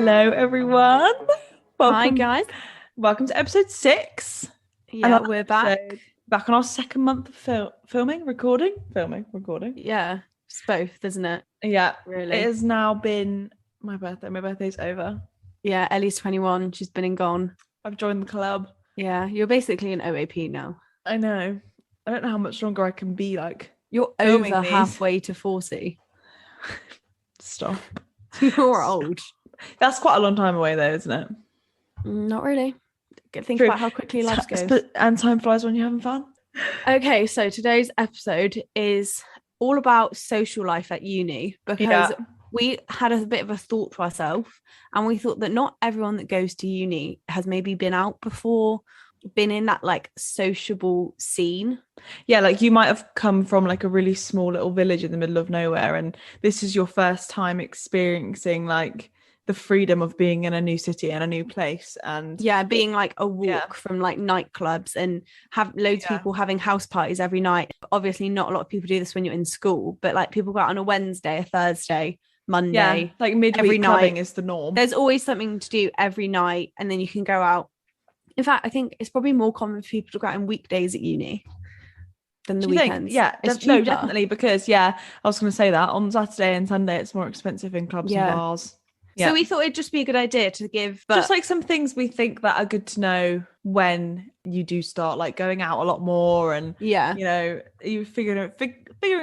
Hello, everyone. Hi, guys. Welcome to episode 6. Yeah, we're back. Back on our second month of recording. Yeah, it's both, isn't it? Yeah, Really. It has now been my birthday. My birthday's over. Yeah, Ellie's 21. She's been and gone. I've joined the club. Yeah, you're basically an OAP now. I know. I don't know how much longer I can be like. You're over halfway to 40. Stop. You're old. That's quite a long time away, though, isn't it? Not really. Think True. about how quickly life goes. And time flies when you're having fun. Okay, so today's episode is all about social life at uni because we had a bit of a thought to ourselves, and we thought that not everyone that goes to uni has maybe been out before, been in that like sociable scene. Yeah, like you might have come from like a really small little village in the middle of nowhere, and this is your first time experiencing like the freedom of being in a new city and a new place, and being like a walk from like nightclubs and have loads of people having house parties every night. Obviously not a lot of people do this when you're in school, but like people go out on a Wednesday, a Thursday, Monday, like midweek every clubbing night is the norm. There's always something to do every night, and then you can go out. In fact, I think it's probably more common for people to go out on weekdays at uni than the weekends. Definitely, because I was going to say that on Saturday and Sunday it's more expensive in clubs and bars. So we thought it'd just be a good idea to give just like some things we think that are good to know when you do start like going out a lot more, and you figuring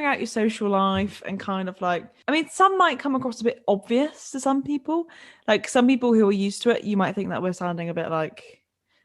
out your social life, and kind of like, I mean, some might come across a bit obvious to some people. Like some people who are used to it, you might think that we're sounding a bit like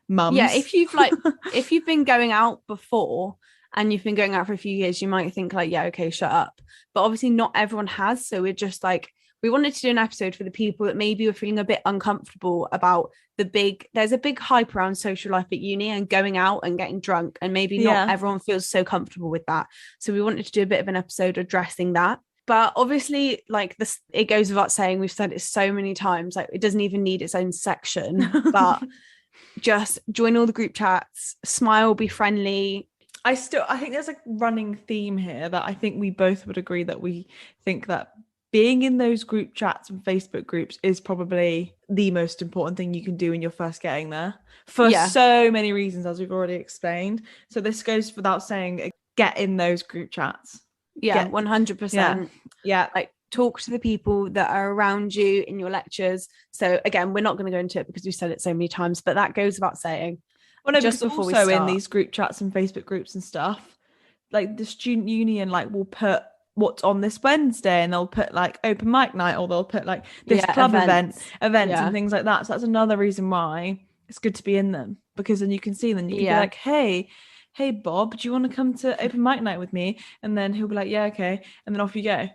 mums. Yeah, if you've been going out before and you've been going out for a few years, you might think like, yeah, okay, shut up. But obviously not everyone has. So we're just like, we wanted to do an episode for the people that maybe were feeling a bit uncomfortable about there's a big hype around social life at uni and going out and getting drunk, and maybe not everyone feels so comfortable with that. So we wanted to do a bit of an episode addressing that. But obviously, like this, it goes without saying, we've said it so many times, like it doesn't even need its own section, but just join all the group chats, smile, be friendly. I think there's a running theme here that I think we both would agree that we think that being in those group chats and Facebook groups is probably the most important thing you can do when you're first getting there, for so many reasons, as we've already explained. So this goes without saying, get in those group chats. 100%. Yeah, like talk to the people that are around you in your lectures. So again, we're not going to go into it because we've said it so many times, but that goes without saying. Well, no, just before also in these group chats and Facebook groups and stuff, like the student union like will put what's on this Wednesday, and they'll put like open mic night, or they'll put like this club events and things like that. So that's another reason why it's good to be in them, because then you can see them. You can be like, hey Bob, do you want to come to open mic night with me? And then he'll be like, yeah, okay, and then off you go.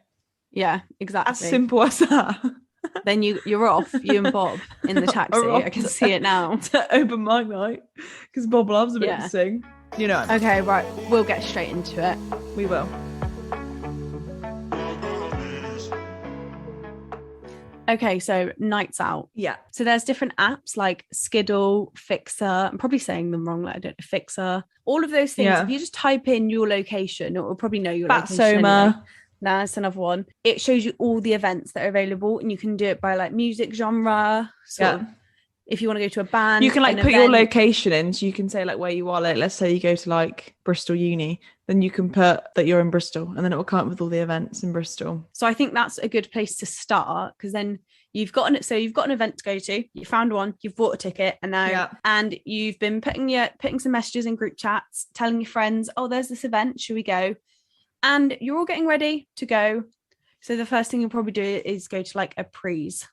Yeah, exactly. As simple as that. Then you're off, you and Bob in the taxi. I can see it now. To open mic night, because Bob loves a bit to sing. You know. Okay, right. We'll get straight into it. We will. Okay, so nights out. Yeah. So there's different apps like Skiddle, Fixer. I'm probably saying them wrong. Like I don't know, Fixer. All of those things. Yeah. If you just type in your location, it will probably know your location. Anyway. Nah, that's another one. It shows you all the events that are available, and you can do it by like music genre. So if you want to go to a band, you can like put your location in, so you can say like where you are. Like let's say you go to like Bristol Uni, then you can put that you're in Bristol, and then it will come up with all the events in Bristol. So I think that's a good place to start, because then you've got an event to go to. You found one, you've bought a ticket, and now and you've been putting some messages in group chats, telling your friends, oh, there's this event, should we go? And you're all getting ready to go. So the first thing you'll probably do is go to like a prees.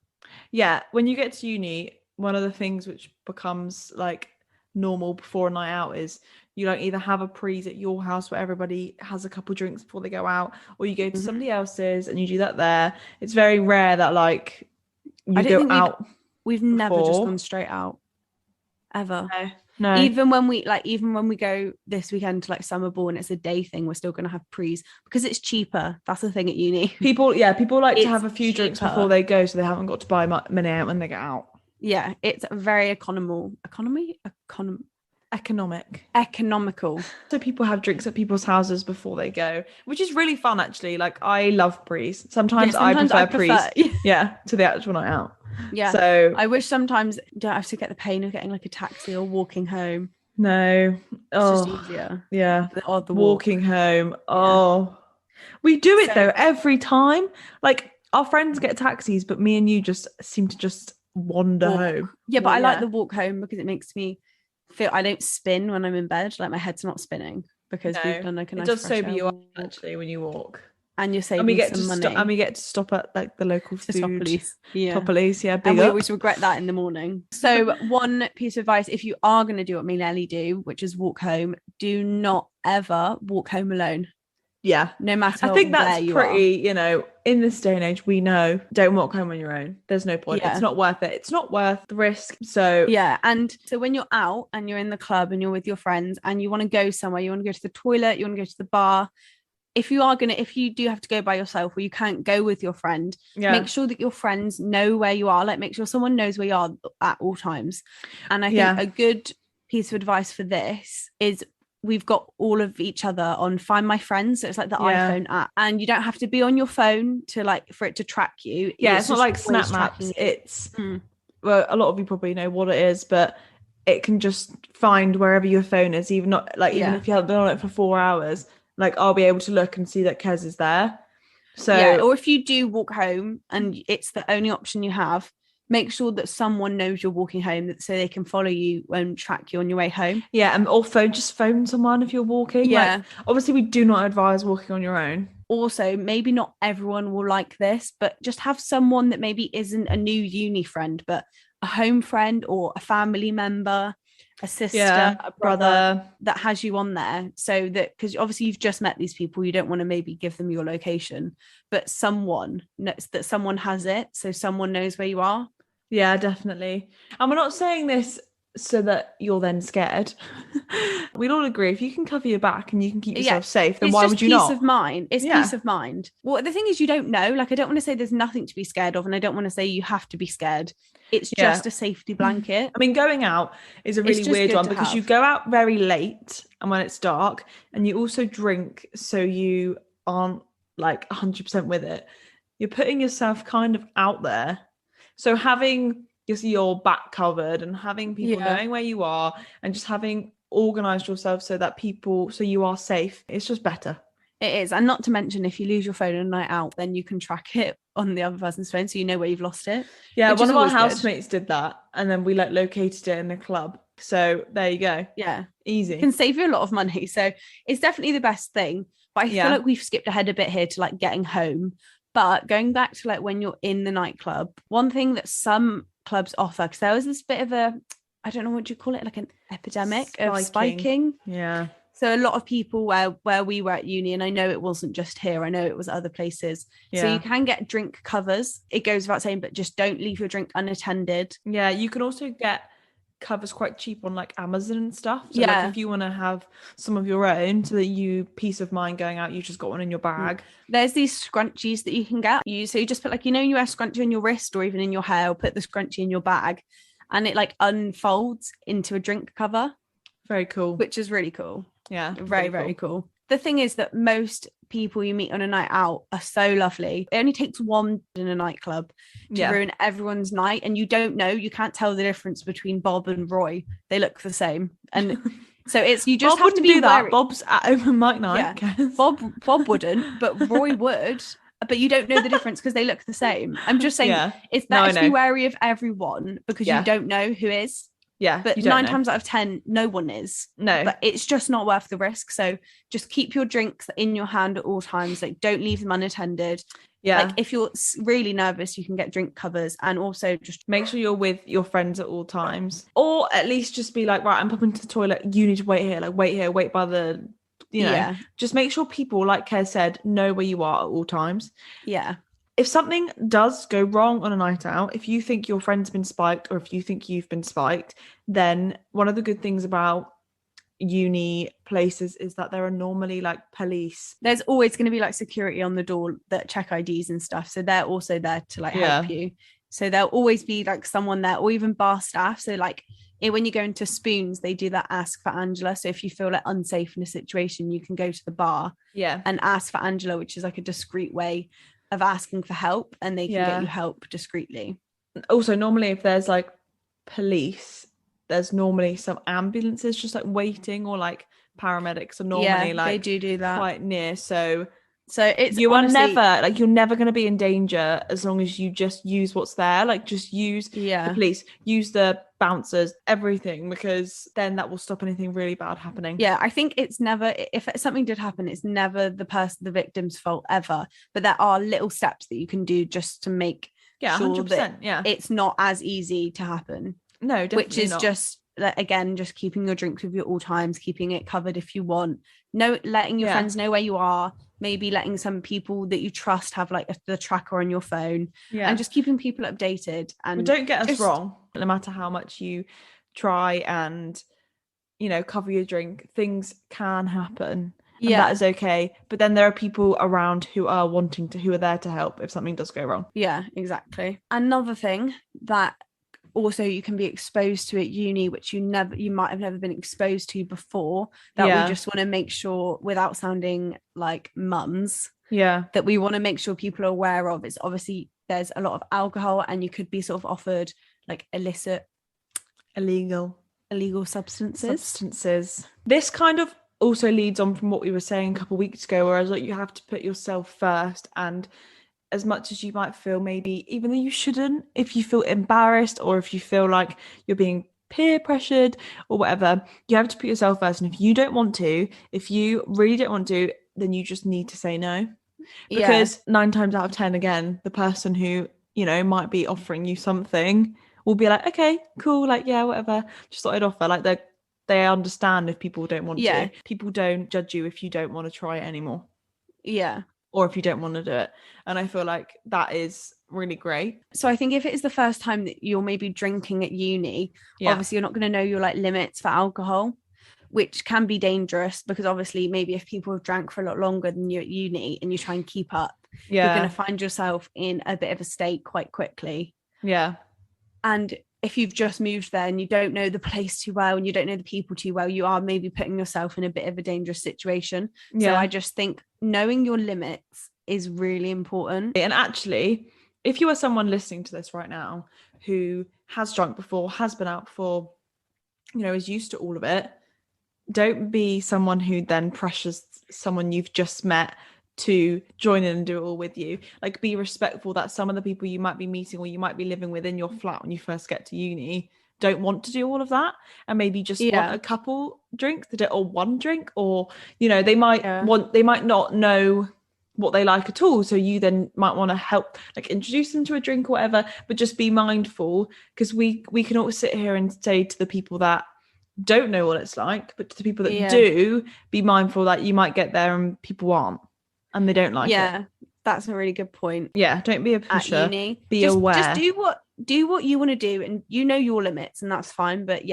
Yeah, when you get to uni, one of the things which becomes like normal before a night out is you like either have a prees at your house where everybody has a couple drinks before they go out, or you go to somebody else's and you do that there. It's very rare that like you go out. We've never just gone straight out ever. No. Even when we go this weekend to like summer ball and it's a day thing, we're still going to have prees because it's cheaper. That's the thing at uni. People like to have a few drinks before they go, so they haven't got to buy money out when they get out. Yeah, it's very economical. So people have drinks at people's houses before they go, which is really fun actually. Like I love prees. Sometimes I prefer prees to the actual night out. Yeah. So I wish sometimes you don't have to get the pain of getting like a taxi or walking home. no. It's just easier. Yeah. Or the Walking walk. home. Oh. We do it So though every time. Like our friends get taxis, but me and you just seem to just wander home. Yeah, but I like the walk home because it makes me feel I don't spin when I'm in bed. Like my head's not spinning because we've done like a nice. It does fresh sober air you up walk. actually when you walk. And you're saving some money. And we get to stop at like the local food. Topoli's. Yeah. Topoli's, yeah. Big and we up. always regret that in the morning. So one piece of advice, if you are going to do what me and Ellie do, which is walk home, do not ever walk home alone. Yeah. No matter I think that's where pretty, in this day and age, we know don't walk home on your own. There's no point. It's not worth it. It's not worth the risk. So yeah. And so when you're out and you're in the club and you're with your friends and you want to go somewhere, you want to go to the toilet, you want to go to the bar. If you do have to go by yourself or you can't go with your friend, make sure that your friends know where you are. Like make sure someone knows where you are at all times. And I think a good piece of advice for this is we've got all of each other on Find My Friends. So it's like the iPhone app. And you don't have to be on your phone for it to track you. Yeah, it's not like Snap Maps. It's well, a lot of you probably know what it is, but it can just find wherever your phone is, even if you haven't been on it for 4 hours. Like I'll be able to look and see that Kez is there. So or if you do walk home and it's the only option you have, make sure that someone knows you're walking home so they can follow you and track you on your way home. Yeah, and or phone someone if you're walking. Yeah. Like, obviously we do not advise walking on your own. Also, maybe not everyone will like this, but just have someone that maybe isn't a new uni friend, but a home friend or a family member, a sister, a brother that has you on there, so that because obviously you've just met these people, you don't want to maybe give them your location, but someone knows that someone has it, so someone knows where you are. Yeah, definitely. And we're not saying this so that you're then scared. We'd all agree if you can cover your back and you can keep yourself safe, then why would you not? Peace of mind. It's peace of mind. Well, the thing is, you don't know. Like, I don't want to say there's nothing to be scared of, and I don't want to say you have to be scared. It's just a safety blanket. I mean, going out is a really weird one because you go out very late and when it's dark, and you also drink, so you aren't like 100% with it. You're putting yourself kind of out there. So having your back covered and having people knowing where you are and just having organized yourself so you are safe, it's just better. It is. And not to mention, if you lose your phone on a night out, then you can track it on the other person's phone so you know where you've lost it. Yeah, one of our housemates did that, and then we located it in the club. So there you go. Yeah, easy. It can save you a lot of money. So it's definitely the best thing. But I feel like we've skipped ahead a bit here to like getting home. But going back to like when you're in the nightclub, one thing that some clubs offer, because there was this bit of I don't know what you call it, like an epidemic of spiking. Yeah. So a lot of people where we were at uni, and I know it wasn't just here, I know it was other places. Yeah. So you can get drink covers. It goes without saying, but just don't leave your drink unattended. Yeah, you can also get covers quite cheap on like Amazon and stuff. So like if you want to have some of your own so that you peace of mind going out, you just got one in your bag. There's these scrunchies that you can get. So you just put you wear a scrunchie on your wrist or even in your hair, or put the scrunchie in your bag and it like unfolds into a drink cover. Very cool. Which is really cool. Yeah. Very, very cool. The thing is that most people you meet on a night out are so lovely. It only takes one in a nightclub to ruin everyone's night. And you can't tell the difference between Bob and Roy. They look the same. And so you just have to be wary. Bob's at open mic night. Yeah. Bob wouldn't, but Roy would. But you don't know the difference because they look the same. I'm just saying it's better to be wary of everyone because you don't know who is. Yeah. But 9 times out of 10, no one is. No. But it's just not worth the risk. So just keep your drinks in your hand at all times. Like, don't leave them unattended. Yeah. Like, if you're really nervous, you can get drink covers, and also just make sure you're with your friends at all times. Or at least just be like, right, I'm popping to the toilet. You need to wait here. Like, wait by the, just make sure people, like Kez said, know where you are at all times. Yeah. If something does go wrong on a night out, if you think your friend's been spiked or if you think you've been spiked, then one of the good things about uni places is that there are normally like police. There's always going to be like security on the door that check IDs and stuff. So they're also there to like help you. So there'll always be like someone there, or even bar staff. So like when you go into Spoons, they do that ask for Angela. So if you feel like unsafe in a situation, you can go to the bar and ask for Angela, which is like a discreet way of asking for help, and they can get you help discreetly. Also, normally if there's like police, there's normally some ambulances just like waiting, or like paramedics are normally they like do that quite near. So it's you honestly, are never like, you're never going to be in danger as long as you just use what's there. Like, just use the police, use the bouncers, everything, because then that will stop anything really bad happening. Yeah, I think it's never, if something did happen, it's never the victim's fault ever. But there are little steps that you can do just to make sure 100%, that it's not as easy to happen. No, definitely which is not. just, again, just keeping your drinks with you at all times, keeping it covered if you want. No, letting your friends know where you are. Maybe letting some people that you trust have like the tracker on your phone, and just keeping people updated. And but don't get us wrong. No matter how much you try and, you know, cover your drink, things can happen. And that is okay. But then there are people around who are there to help if something does go wrong. Yeah, exactly. Another thing that also you can be exposed to at uni, which you might have never been exposed to before, that we just want to make sure, without sounding like mums, that we want to make sure people are aware of, is obviously there's a lot of alcohol, and you could be sort of offered like illegal substances. This kind of also leads on from what we were saying a couple of weeks ago, whereas like you have to put yourself first, and as much as you might feel, maybe even though you shouldn't, if you feel embarrassed or if you feel like you're being peer pressured or whatever, you have to put yourself first. And if you really don't want to, then you just need to say no, because 9 times out of 10, again, the person who, you know, might be offering you something will be like, okay, cool, like, yeah, whatever, just thought I'd offer. Like, they understand if people don't want to. People don't judge you if you don't want to try it anymore. Or if you don't want to do it. And I feel like that is really great. So I think if it is the first time that you're maybe drinking at uni, obviously you're not going to know your like limits for alcohol, which can be dangerous, because obviously maybe if people have drank for a lot longer than you at uni and you try and keep up, you're going to find yourself in a bit of a state quite quickly. And if you've just moved there and you don't know the place too well and you don't know the people too well, you are maybe putting yourself in a bit of a dangerous situation. So I just think knowing your limits is really important. And actually, if you are someone listening to this right now who has drunk before, has been out before, you know, is used to all of it, don't be someone who then pressures someone you've just met to join in and do it all with you. Like, be respectful that some of the people you might be meeting or you might be living with in your flat when you first get to uni don't want to do all of that, and maybe just want a couple drinks or one drink, or, you know, they might not know what they like at all, so you then might want to help, like, introduce them to a drink or whatever. But just be mindful, because we can always sit here and say to the people that don't know what it's like, but to the people that do, be mindful that you might get there and people aren't, and they don't like it. That's a really good point. Don't be a pusher. At uni, be aware. Just do what you want to do, and you know your limits, and that's fine. But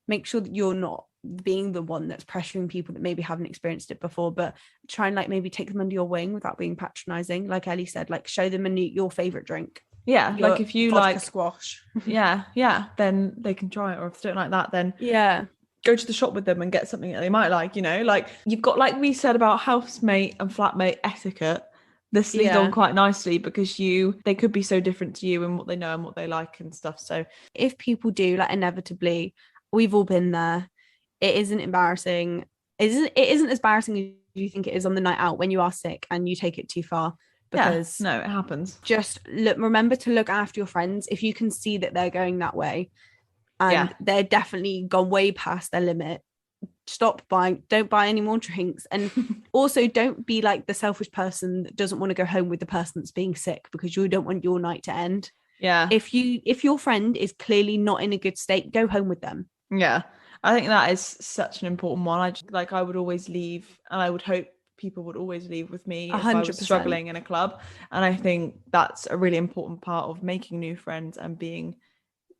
make sure that you're not being the one that's pressuring people that maybe haven't experienced it before. But try and like maybe take them under your wing without being patronizing. Like Ellie said, like show them your favorite drink. Like if you like squash, then they can try it. Or if they don't like that, then go to the shop with them and get something that they might like, you know. Like, you've got, like we said about housemate and flatmate etiquette, this leads on quite nicely, because they could be so different to you and what they know and what they like and stuff. So if people do, like, inevitably, we've all been there, it isn't embarrassing. It isn't as embarrassing as you think it is on the night out when you are sick and you take it too far. Because no, it happens. Just remember to look after your friends. If you can see that they're going that way and they're definitely gone way past their limit, stop buying, don't buy any more drinks. And also don't be like the selfish person that doesn't want to go home with the person that's being sick because you don't want your night to end. If your friend is clearly not in a good state, go home with them. I think that is such an important one. I would always leave, and I would hope people would always leave with me 100%. If I was struggling in a club. And I think that's a really important part of making new friends and being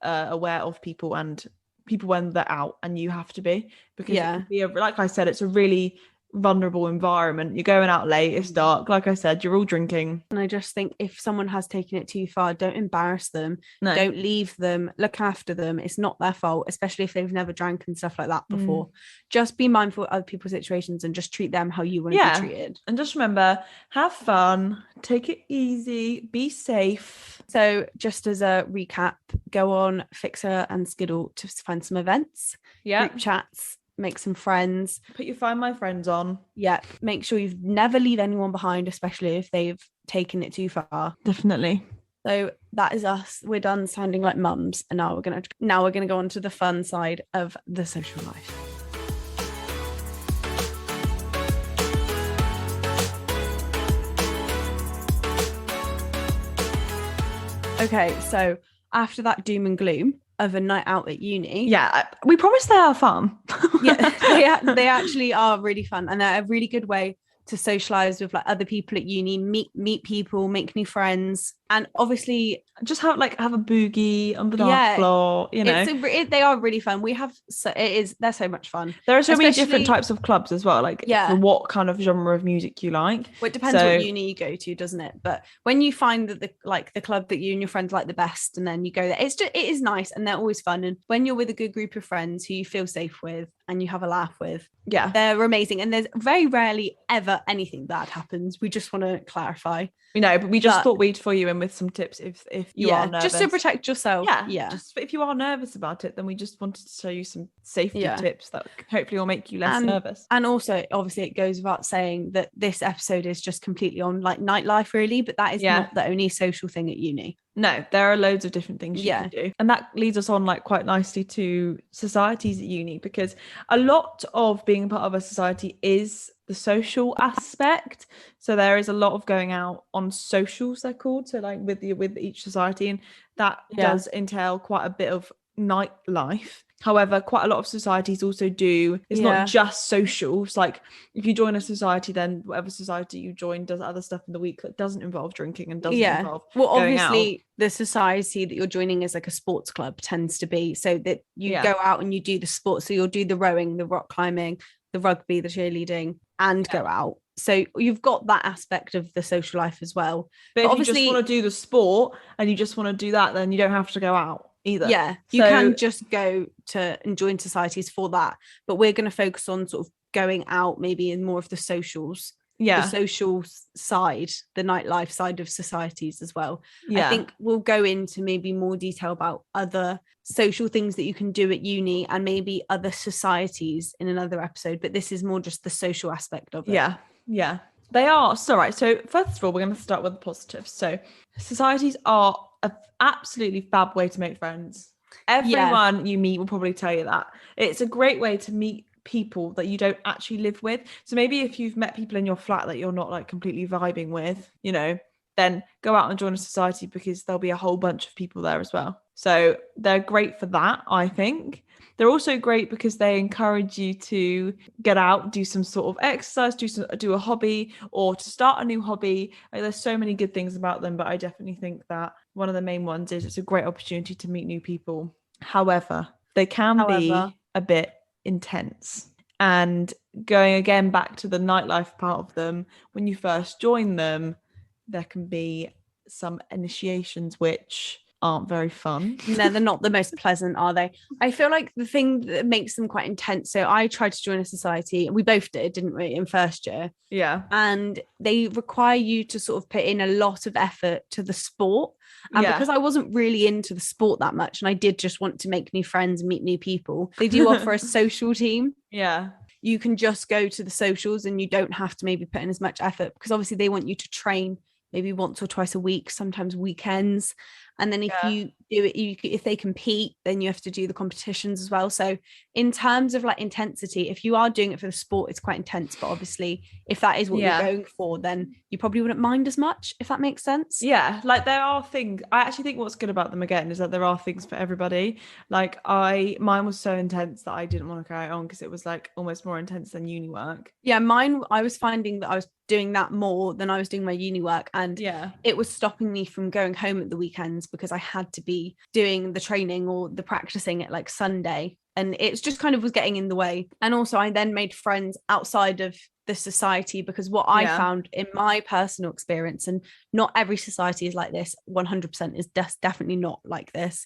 aware of people and people when they're out, and you have to be, because it can be like I said, it's a really vulnerable environment. You're going out late, it's dark, like I said, you're all drinking. And I just think if someone has taken it too far, don't embarrass them. No. Don't leave them. Look after them. It's not their fault, especially if they've never drank and stuff like that before. Just be mindful of other people's situations and just treat them how you want to be treated. And just remember, have fun, take it easy, be safe. So just as a recap, go on Fixer and Skiddle to find some events, group chats, make some friends. Put your Find My Friends on. Yeah, make sure you never leave anyone behind, especially if they've taken it too far. Definitely. So that is us. We're done sounding like mums, and now we're gonna go on to the fun side of the social life. Okay, so after that doom and gloom of a night out at uni. Yeah, we promise they are fun. Yeah, they actually are really fun, and they're a really good way to socialize with like other people at uni, meet people, make new friends, and obviously just have a boogie on the dance floor. You know, they are really fun. They're so much fun. There are so many different types of clubs as well. Like, for what kind of genre of music you like. Well, it depends what uni you go to, doesn't it? But when you find that the club that you and your friends like the best, and then you go there, it is nice, and they're always fun. And when you're with a good group of friends who you feel safe with and you have a laugh with, they're amazing. And there's very rarely ever anything bad happens. We just want to clarify. But we just thought we'd fill you in with some tips if you are nervous. Just to protect yourself. Just if you are nervous about it, then we just wanted to show you some safety tips that hopefully will make you less nervous. And also, obviously, it goes without saying that this episode is just completely on like nightlife, really, but that is not the only social thing at uni. No, there are loads of different things you can do. And that leads us on like quite nicely to societies at uni, because a lot of being part of a society is the social aspect. So there is a lot of going out on socials, they're called. So like with each society, and that does entail quite a bit of nightlife. However, quite a lot of societies also do. It's not just socials. Like if you join a society, then whatever society you join does other stuff in the week that doesn't involve drinking and doesn't involve going obviously out. The society that you're joining is like a sports club tends to be, so that you go out and you do the sports. So you'll do the rowing, the rock climbing, the rugby, the cheerleading, and go out. So you've got that aspect of the social life as well. But if obviously you just want to do the sport and you just want to do that, then you don't have to go out either. You can just go to and join societies for that, but we're going to focus on sort of going out maybe in more of the socials, the social side, the nightlife side of societies as well. I think we'll go into maybe more detail about other social things that you can do at uni and maybe other societies in another episode, but this is more just the social aspect of it. They are. So right, so first of all, we're going to start with the positives. So societies are an absolutely fab way to make friends. Everyone you meet will probably tell you that. It's a great way to meet people that you don't actually live with. So maybe if you've met people in your flat that you're not like completely vibing with, then go out and join a society, because there'll be a whole bunch of people there as well. So they're great for that, I think. They're also great because they encourage you to get out, do some sort of exercise, do a hobby, or to start a new hobby. Like, there's so many good things about them, but I definitely think that one of the main ones is it's a great opportunity to meet new people. However, they can be a bit intense. And going again back to the nightlife part of them, when you first join them, there can be some initiations which aren't very fun. No, they're not the most pleasant, are they? I feel like the thing that makes them quite intense, so I tried to join a society, we both did, didn't we, in first year? And they require you to sort of put in a lot of effort to the sport, and because I wasn't really into the sport that much and I did just want to make new friends and meet new people, they do offer a social team. You can just go to the socials and you don't have to maybe put in as much effort, because obviously they want you to train maybe once or twice a week, sometimes weekends. And then if you do it, if they compete, then you have to do the competitions as well. So in terms of like intensity, if you are doing it for the sport, it's quite intense. But obviously, if that is what you're going for, then you probably wouldn't mind as much, if that makes sense. Like there are things, I actually think what's good about them again is that there are things for everybody. Like mine was so intense that I didn't want to carry it on, because it was like almost more intense than uni work. Mine, I was finding that I was doing that more than I was doing my uni work, and it was stopping me from going home at the weekends, because I had to be doing the training or the practicing at like Sunday and it's just kind of was getting in the way. And also I then made friends outside of the society, because what I found in my personal experience, and not every society is like this, 100% is definitely not like this,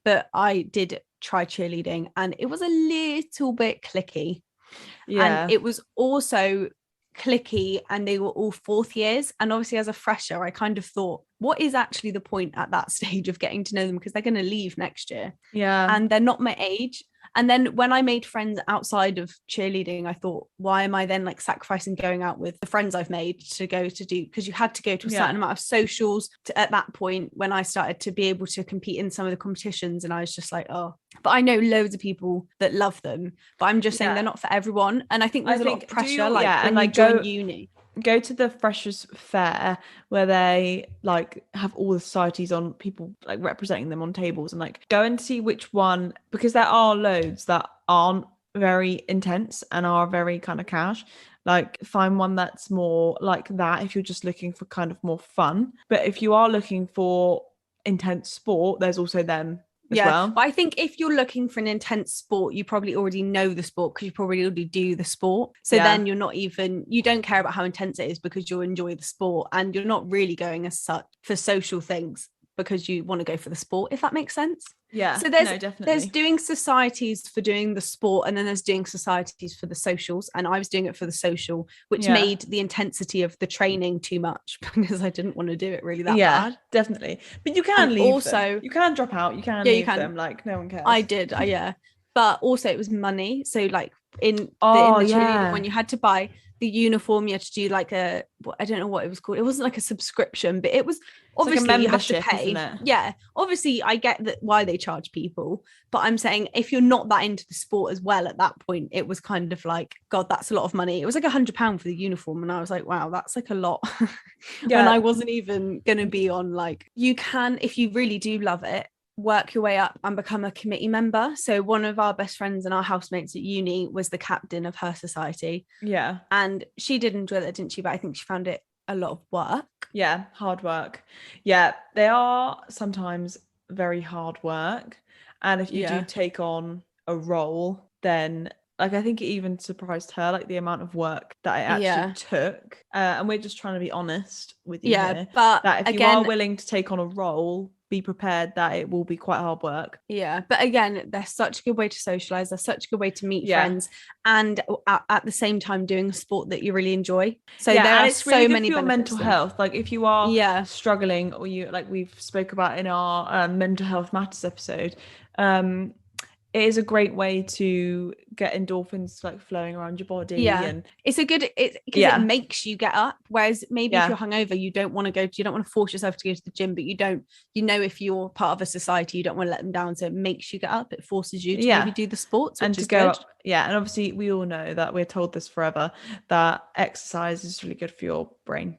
but I did try cheerleading and it was a little bit cliquey. And it was also cliquey, and they were all fourth years, and obviously as a fresher I kind of thought, what is actually the point at that stage of getting to know them, because they're going to leave next year and they're not my age. And then when I made friends outside of cheerleading, I thought, why am I then like sacrificing going out with the friends I've made to go to do, because you had to go to a certain amount of socials at that point when I started to be able to compete in some of the competitions. And I was just like, oh, but I know loads of people that love them, but I'm just saying they're not for everyone. And I think there's a lot of pressure, when you join uni. Go to the freshers fair where they like have all the societies on, people like representing them on tables, and like go and see which one, because there are loads that aren't very intense and are very kind of cash. Like find one that's more like that if you're just looking for kind of more fun. But if you are looking for intense sport, there's also them as well. But I think if you're looking for an intense sport, you probably already know the sport, because you probably already do the sport. So then you're not even, you don't care about how intense it is because you'll enjoy the sport, and you're not really going as such for social things because you want to go for the sport, if that makes sense. So there's doing societies for doing the sport, and then there's doing societies for the socials, and I was doing it for the social, which made the intensity of the training too much because I didn't want to do it really that bad. Definitely. But you can leave them. You can drop out, you can leave them, like no one cares. I did, but also it was money. So like in the cheerleading, when you had to buy the uniform, you had to do like I don't know what it was called, it wasn't like a subscription, but it was obviously like a you have to membership, pay. isn't it? Obviously I get that why they charge people, but I'm saying if you're not that into the sport as well at that point, it was kind of like, God, that's a lot of money. It was like £100 for the uniform, and I was like, wow, that's like a lot. And I wasn't even gonna be on, like, you can, if you really do love it, work your way up and become a committee member. So one of our best friends and our housemates at uni was the captain of her society, and she did enjoy that, didn't she? But I think she found it a lot of work. Hard work. They are sometimes very hard work, and if you do take on a role, then like I think it even surprised her, like the amount of work that it actually took, and we're just trying to be honest with you here, but that if you are willing to take on a role, be prepared that it will be quite hard work. But again, they're such a good way to socialize, they're such a good way to meet friends, and at the same time doing a sport that you really enjoy. So there are so really many for your mental health. Like if you are struggling, or you, like we've spoke about in our mental health matters episode, it is a great way to get endorphins like flowing around your body. And it's a good, because it makes you get up. Whereas maybe if you're hungover, you don't want to force yourself to go to the gym, but if you're part of a society, you don't want to let them down. So it makes you get up. It forces you to maybe do the sports, and to go up. And obviously we all know that we're told this forever, that exercise is really good for your brain.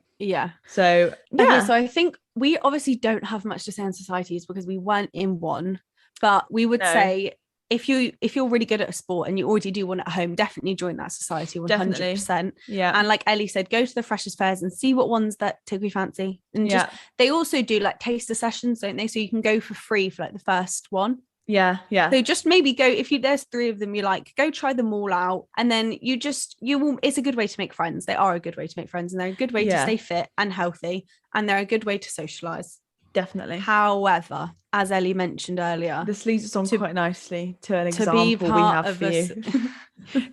So so I think we obviously don't have much to say on societies because we weren't in one, but we would say, if you're really good at a sport and you already do one at home, definitely join that society 100%. And like Ellie said, go to the freshers fairs and see what ones that tickle your fancy. And they also do like taster sessions, don't they? So you can go for free for like the first one. So just maybe go, there's 3 of them you like, go try them all out, and then you will, it's a good way to make friends. They are a good way to make friends, and they're a good way to stay fit and healthy, and they're a good way to socialize. Definitely. However, as Ellie mentioned earlier, this leads us on quite nicely to an example we have for you.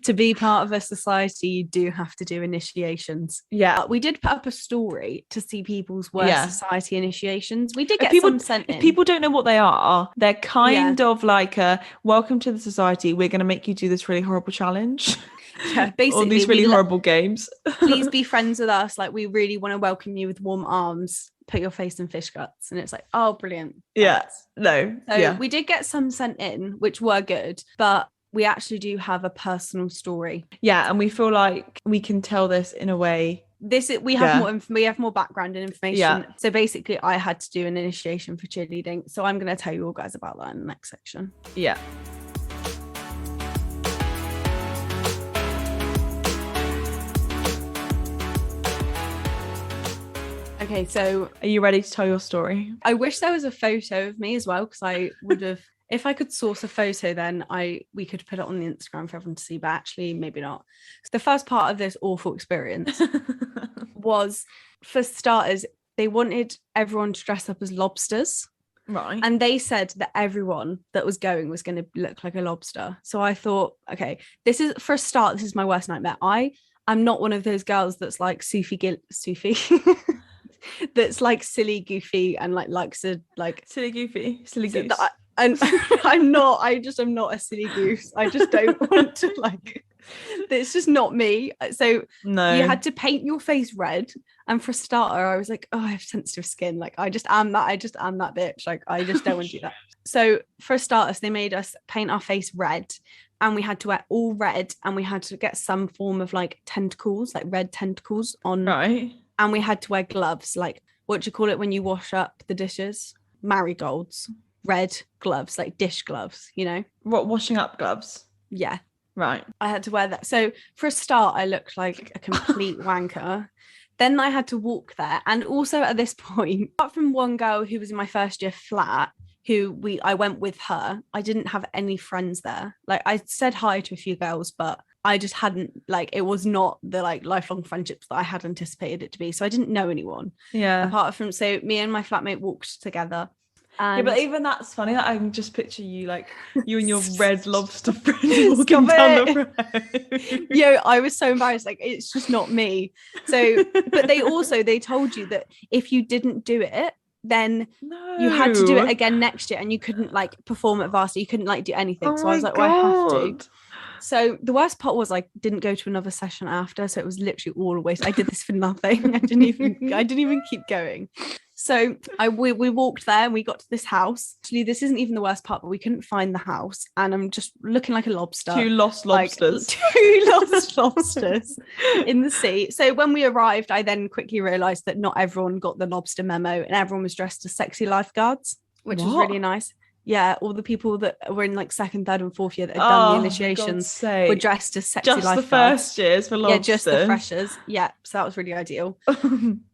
To be part of a society, you do have to do initiations. We did put up a story to see people's worst society initiations. We did get some sent in. If people don't know what they are, they're kind of like a welcome to the society, we're going to make you do this really horrible challenge. Basically all these really horrible games. Please be friends with us, like we really want to welcome you with warm arms, put your face in fish guts. And it's like, oh, brilliant. We did get some sent in, which were good, but we actually do have a personal story. And we feel like we can tell this in a way. We have more background and information. So basically I had to do an initiation for cheerleading, so I'm going to tell you all guys about that in the next section. Okay, so are you ready to tell your story? I wish there was a photo of me as well, because I would have If I could source a photo, then we could put it on the Instagram for everyone to see, but actually maybe not. So the first part of this awful experience was, for starters, they wanted everyone to dress up as lobsters. Right. And they said that everyone that was going was going to look like a lobster. So I thought, okay, this is, for a start, this is my worst nightmare. I'm not one of those girls that's like Sufi that's like silly, goofy, and likes to like silly goose. And I'm not a silly goose. I just don't want to like, it's just not me. So no, you had to paint your face red. And for a starter, I was like, oh, I have sensitive skin. Like, I just am that bitch. Like, I just don't want to do that. So for a starter, they made us paint our face red, and we had to wear all red, and we had to get some form of like tentacles, like red tentacles on. Right. And we had to wear gloves, like, what do you call it when you wash up the dishes? Marigolds. Red gloves, like dish gloves, you know? What, washing up gloves? Yeah. Right. I had to wear that. So for a start, I looked like a complete wanker. Then I had to walk there. And also at this point, apart from one girl who was in my first year flat, I went with her, I didn't have any friends there. Like, I said hi to a few girls, but I just hadn't, like, it was not the like lifelong friendships that I had anticipated it to be. So I didn't know anyone. Yeah. Apart from, so me and my flatmate walked together. Yeah, but even that's funny. Like, I can just picture you, like, you and your red lobster friend walking down the road. Yo, I was so embarrassed. Like, it's just not me. So, but they told you that if you didn't do it, then you had to do it again next year, and you couldn't like perform at varsity. You couldn't like do anything. So I was like, well, I have to. So the worst part was I didn't go to another session after, so it was literally all a waste. I did this for nothing. I didn't even keep going. So we walked there, and we got to this house. Actually, this isn't even the worst part, but we couldn't find the house, and I'm just looking like a lobster. Two lost lobsters In the sea. So when we arrived, I then quickly realized that not everyone got the lobster memo, and everyone was dressed as sexy lifeguards, which was really nice. Yeah, all the people that were in like second, third, and fourth year that had done the initiations were dressed as sexy lifeguards. Just the first years for lobsters. Yeah, just the freshers. Yeah, so that was really ideal.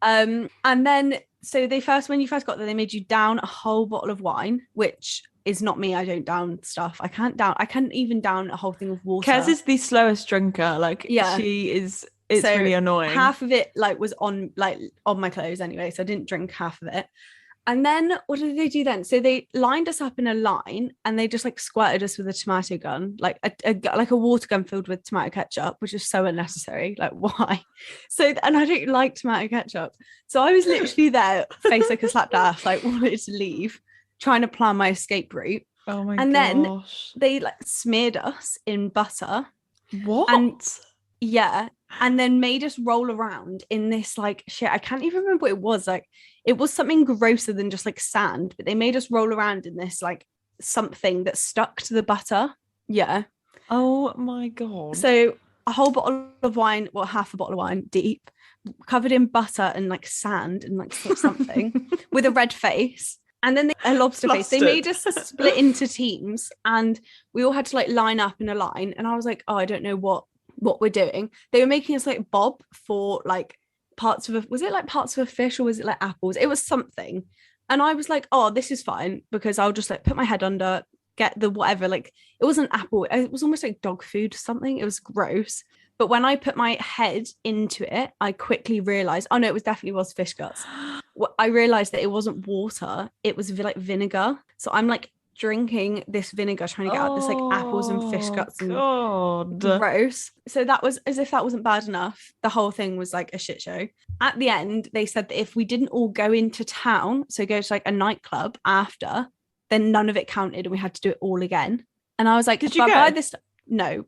And then, so when you first got there, they made you down a whole bottle of wine, which is not me. I don't down stuff. I can't even down a whole thing of water. Kez is the slowest drinker. Like, yeah, she is. It's so really annoying. Half of it like was on my clothes anyway, so I didn't drink half of it. And then what did they do then? So they lined us up in a line, and they just like squirted us with a tomato gun, like a water gun filled with tomato ketchup, which is so unnecessary. Like, why? So, and I don't like tomato ketchup. So I was literally there, face like a slapped ass, like wanted to leave, trying to plan my escape route. Oh my gosh. And then they like smeared us in butter. What? And yeah. And then made us roll around in this like shit. I can't even remember what it was. Like, it was something grosser than just like sand, but they made us roll around in this like something that stuck to the butter. Yeah. Oh my God. So a whole bottle of wine, well, half a bottle of wine deep, covered in butter and like sand and like something with a red face. And then a lobster face. They made us split into teams, and we all had to like line up in a line. And I was like, oh, I don't know what we're doing. They were making us like bob for like parts of was it like parts of a fish, or was it like apples? It was something. And I was like, oh, this is fine, because I'll just like put my head under, get the whatever. Like, it wasn't apple, it was almost like dog food or something. It was gross. But when I put my head into it, I quickly realized, oh no, it definitely was fish guts. I realized that it wasn't water, it was like vinegar. So I'm like drinking this vinegar, trying to get out this like apples and fish guts and gross. So that was, as if that wasn't bad enough, the whole thing was like a shit show. At the end, they said that if we didn't all go into town, so go to like a nightclub after, then none of it counted, and we had to do it all again. And I was like, did you go?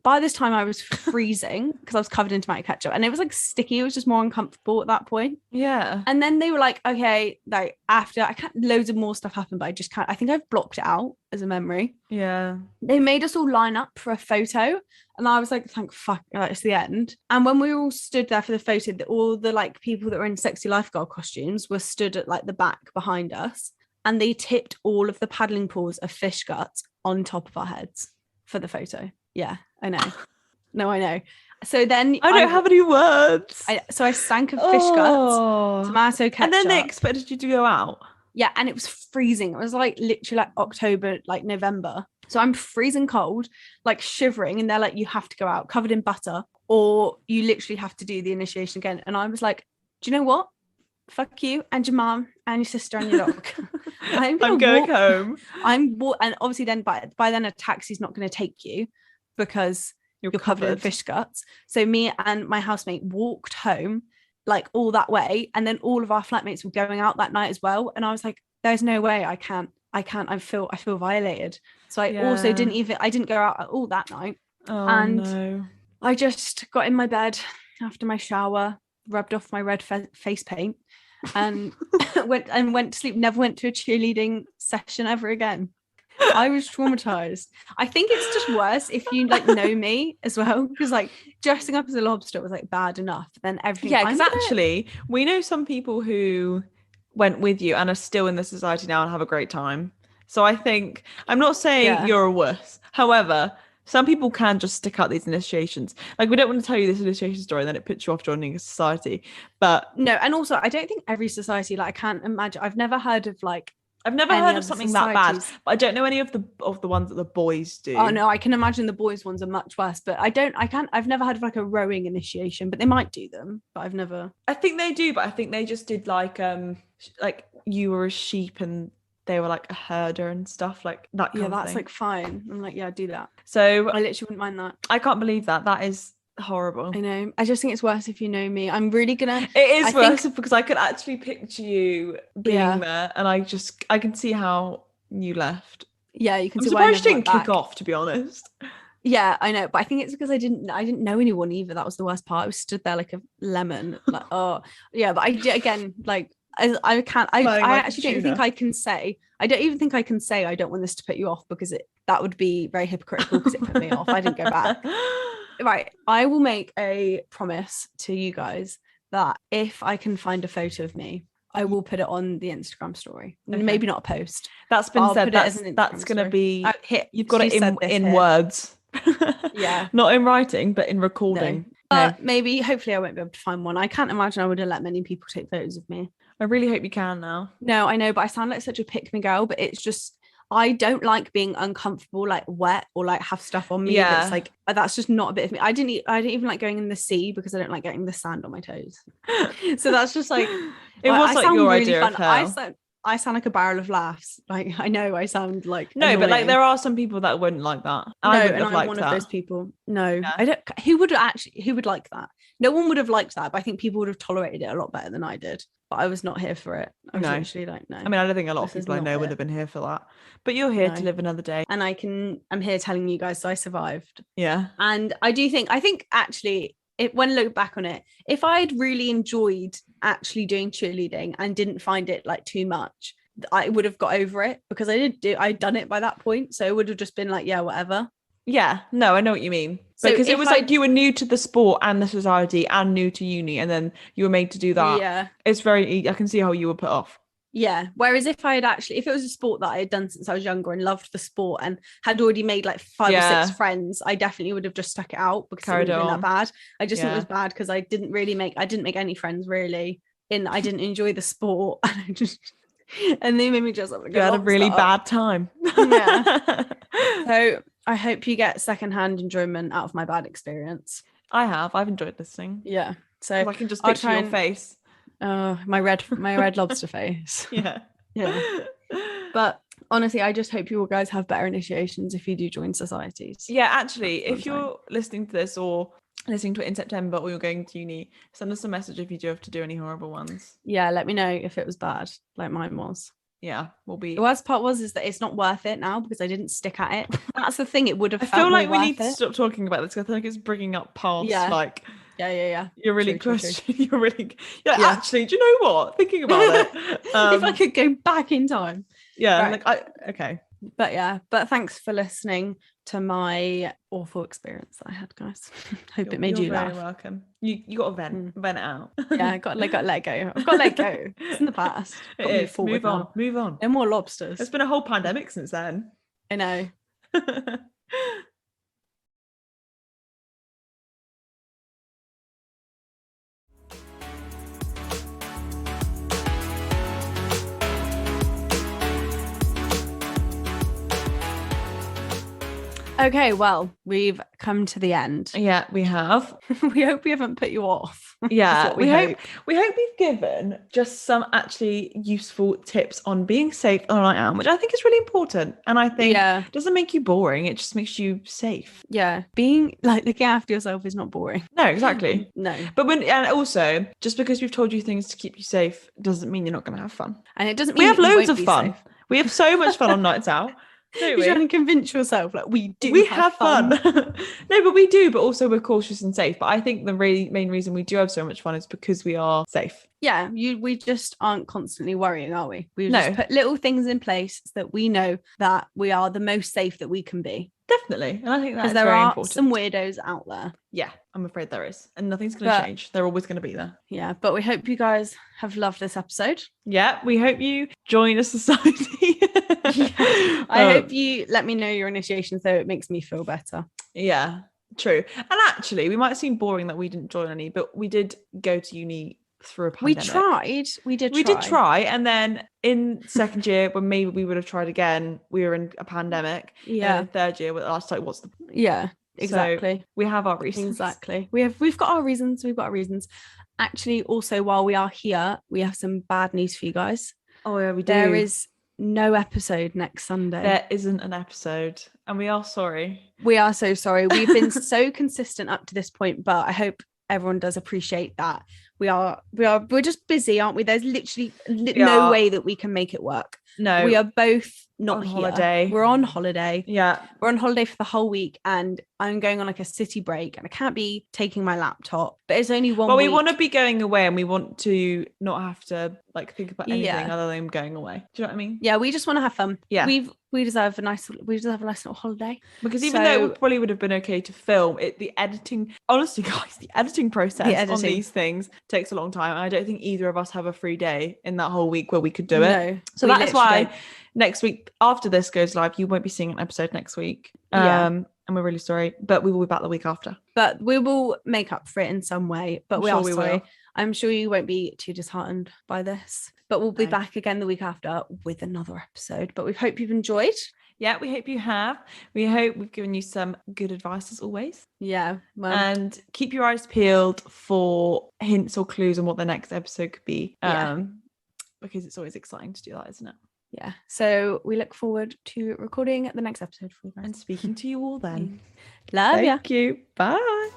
By this time I was freezing because I was covered in tomato ketchup, and it was like sticky. It was just more uncomfortable at that point. Yeah. And then they were like, okay, like after, I can't, loads of more stuff happened, but I just can't, I think I've blocked it out as a memory. Yeah. They made us all line up for a photo, and I was like, thank fuck, like, it's the end. And when we all stood there for the photo, all the like people that were in sexy lifeguard costumes were stood at like the back behind us, and they tipped all of the paddling pools of fish guts on top of our heads for the photo. Yeah, I know. No, I know. So then I don't have any words. So I sank a fish guts, tomato ketchup. And then they expected you to go out. Yeah, and it was freezing. It was like literally like October, like November. So I'm freezing cold, like shivering, and they're like, you have to go out covered in butter, or you literally have to do the initiation again. And I was like, do you know what? Fuck you and your mom and your sister and your dog. I'm going home. And obviously then by then a taxi's not going to take you because you're covered in fish guts. So me and my housemate walked home like all that way, and then all of our flatmates were going out that night as well. And I was like, there's no way I can't. I feel violated. So I also didn't go out at all that night. No. I just got in my bed after my shower, rubbed off my red face paint, and went to sleep. Never went to a cheerleading session ever again. I was traumatized. I think it's just worse if you like know me as well, because like dressing up as a lobster was like bad enough. Then everything. Yeah, because actually we know some people who went with you and are still in the society now and have a great time. So I think, I'm not saying you're a wuss. However, some people can just stick out these initiations. Like, we don't want to tell you this initiation story and then it puts you off joining a society. But no, and also I don't think every society, like I can't imagine. I've never heard of something that bad. But I don't know any of the ones that the boys do. Oh no, I can imagine the boys ones are much worse. But I've never heard of like a rowing initiation, but they might do them. But I've never. I think they do, but I think they just did like you were a sheep and they were like a herder and stuff like that. Yeah, that's like fine. I'm like, yeah, do that. So I literally wouldn't mind that. I can't believe that. That is horrible. I know. I just think it's worse if you know me. I'm really gonna. It is worse because I could actually picture you being there, and I can see how you left. Yeah, you can. I'm surprised you didn't kick off, to be honest. Yeah, I know, but I think it's because I didn't know anyone either. That was the worst part. I was stood there like a lemon. Like, oh yeah, but I did again. Like I can't. I actually don't think I can say. I don't even think I can say I don't want this to put you off, because that would be very hypocritical, because it put me off. I didn't go back. Right, I will make a promise to you guys that if I can find a photo of me, I will put it on the Instagram story. Okay. Maybe not a post. That's been said. That's going to be. You've got it in words. Yeah, not in writing, but in recording. No. But maybe, hopefully, I won't be able to find one. I can't imagine I would have let many people take photos of me. I really hope you can now. No, I know, but I sound like such a pick-me girl. But it's just, I don't like being uncomfortable, like wet or like have stuff on me. Yeah, that's like, that's just not a bit of me. I didn't even like going in the sea because I don't like getting the sand on my toes. So that's just like, it was like your really idea fun. Of hell. I sound like a barrel of laughs. Like, I know I sound like no, annoying. But like there are some people that wouldn't like that. I'm one of those people. No, yeah. I don't. Who would like that? No one would have liked that, but I think people would have tolerated it a lot better than I did. But I was not here for it. I was actually like, no. I mean, I don't think a lot of people I know would have been here for that. But you're here to live another day. And I'm here telling you guys, so I survived. Yeah. And I think actually, when I look back on it, if I had really enjoyed actually doing cheerleading and didn't find it like too much, I would have got over it, because I'd done it by that point. So it would have just been like, yeah, whatever. Yeah, no, I know what you mean. So because it was like you were new to the sport and the society and new to uni, and then you were made to do that. Yeah. It's very, I can see how you were put off. Yeah. Whereas if it was a sport that I had done since I was younger and loved the sport and had already made like 5 or 6 friends, I definitely would have just stuck it out, because it would have been that bad. I just think it was bad because I didn't make any friends really. I didn't enjoy the sport, and they made me just like, you had a really bad time. Yeah. So I hope you get secondhand enjoyment out of my bad experience. I've enjoyed listening. Yeah. So I can just picture your face. My red lobster face. Yeah. Yeah. But honestly, I just hope you all guys have better initiations if you do join societies. Yeah, actually, if you're listening to this or listening to it in September, or you're going to uni, send us a message if you do have to do any horrible ones. Yeah, let me know if it was bad, like mine was. Yeah, the worst part is that it's not worth it now, because I didn't stick at it. That's the thing. It would have. I feel like we need to stop talking about this, because I feel like it's bringing up past. Like, yeah. You're really questioning. You're really. Yeah, actually, do you know what? Thinking about it, if I could go back in time. Yeah. Right. Okay. But thanks for listening to my awful experience that I had, guys. Hope it made you laugh. You're welcome. You got to vent it out. Yeah, I got to let go. I've got to let go. It's in the past. Move on. No more lobsters. It's been a whole pandemic since then. I know. Okay, well, we've come to the end. Yeah, we have. We hope we haven't put you off. Yeah, we hope we've given just some actually useful tips on being safe on a night out, which I think is really important. And I think it doesn't make you boring, it just makes you safe. Yeah, being like looking after yourself is not boring. No, exactly. No. But and also, just because we've told you things to keep you safe doesn't mean you're not going to have fun. And it doesn't mean we have loads of fun. Safe. We have so much fun on nights out. You're trying to convince yourself like we have fun. No, but we do, but also we're cautious and safe. But I think the really main reason we do have so much fun is because we are safe. Yeah, we just aren't constantly worrying, are we? We just put little things in place so that we know that we are the most safe that we can be. Definitely. And I think that's very important. Because there are some weirdos out there. Yeah, I'm afraid there is. And nothing's going to change. They're always going to be there. Yeah, but we hope you guys have loved this episode. Yeah, we hope you join a society. I hope you let me know your initiation so it makes me feel better. Yeah, true. And actually, we might seem boring that we didn't join any, but we did go to uni through a pandemic. We did try, and then in second year when maybe we would have tried again, we were in a pandemic. And in third year, I was like, what's the point? Exactly. So we have our reasons. Exactly. We've got our reasons. Actually, also while we are here, we have some bad news for you guys. Oh yeah, we do. There is no episode next Sunday. There isn't an episode, and we are sorry. We are so sorry. We've been so consistent up to this point, but I hope everyone does appreciate that. We're just busy, aren't we? There's literally no way that we can make it work. No, we are both not on here. holiday. We're on holiday. Yeah, we're on holiday for the whole week, and I'm going on like a city break, and I can't be taking my laptop. But it's only 1 week. Well, we want to be going away, and we want to not have to like think about anything other than going away. Do you know what I mean? Yeah, we just want to have fun. Yeah, we deserve a nice little holiday. Because even though it probably would have been okay to film it, the editing, honestly, guys, the editing process on these things takes a long time. And I don't think either of us have a free day in that whole week where we could do it. So that's why next week after this goes live, you won't be seeing an episode next week. And we're really sorry, but we will be back the week after. But we will make up for it in some way. But we are sorry. I'm sure you won't be too disheartened by this. But we'll be back again the week after with another episode. But we hope you've enjoyed. Yeah, we hope you have. We hope we've given you some good advice as always. Yeah. Well, and keep your eyes peeled for hints or clues on what the next episode could be. Because it's always exciting to do that, isn't it? Yeah. So we look forward to recording the next episode for you guys. And speaking to you all then. Love ya. Thank you. Bye.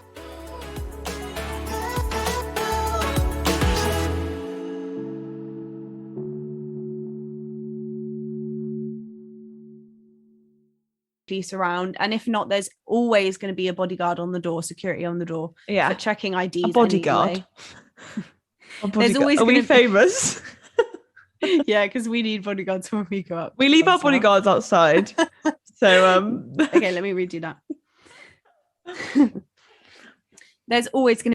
Police around, and if not, there's always going to be a bodyguard on the door, security on the door, for checking IDs. A bodyguard. There's always. Are we famous? Yeah, because we need bodyguards when we go up. We leave our bodyguards outside. So okay, let me read you that. There's always going to